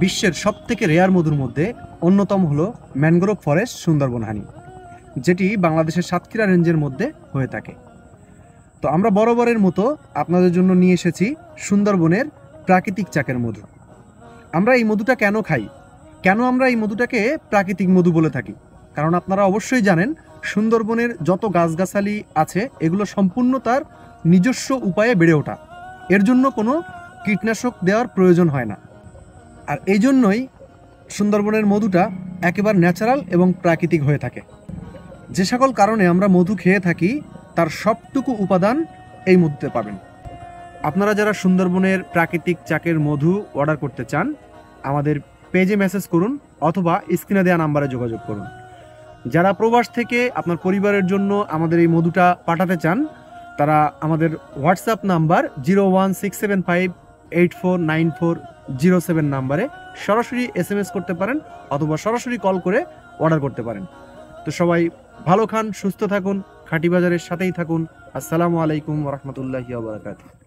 বিশ্বের সবথেকে রেয়ার মধুর মধ্যে অন্যতম হলো ম্যানগ্রোভ ফরেস্ট সুন্দরবন হানি, যেটি বাংলাদেশের সাতক্ষীরা রেঞ্জের মধ্যে হয়ে থাকে। তো আমরা বরাবরের মতো আপনাদের জন্য নিয়ে এসেছি সুন্দরবনের প্রাকৃতিক চাকের মধু। আমরা এই মধুটা কেন খাই, কেন আমরা এই মধুটাকে প্রাকৃতিক মধু বলে থাকি? কারণ আপনারা অবশ্যই জানেন সুন্দরবনের যত গাছগাছালি আছে এগুলো সম্পূর্ণ তার নিজস্ব উপায়ে বেড়ে ওঠা, এর জন্য কোনো কীটনাশক দেওয়ার প্রয়োজন হয় না। আর এই জন্যই সুন্দরবনের মধুটা একেবারে ন্যাচারাল এবং প্রাকৃতিক হয়ে থাকে। যে সকল কারণে আমরা মধু খেয়ে থাকি তার সবটুকু উপাদান এই মধুতে পাবেন। আপনারা যারা সুন্দরবনের প্রাকৃতিক চাকের মধু অর্ডার করতে চান, আমাদের পেজে মেসেজ করুন অথবা স্ক্রিনে দেওয়া নাম্বারে যোগাযোগ করুন। যারা প্রবাস থেকে আপনার পরিবারের জন্য আমাদের এই মধুটা পাঠাতে চান, তারা আমাদের হোয়াটসঅ্যাপ নাম্বার 01675849407 নাম্বারে সরাসরি SMS করতে পারেন অথবা সরাসরি কল করে অর্ডার করতে পারেন। তো সবাই ভালো খান, সুস্থ থাকুন, খাঁটি বাজারের সাথেই থাকুন। আসসালামু আলাইকুম ওয়া রাহমাতুল্লাহি ওয়া বারাকাতুহু।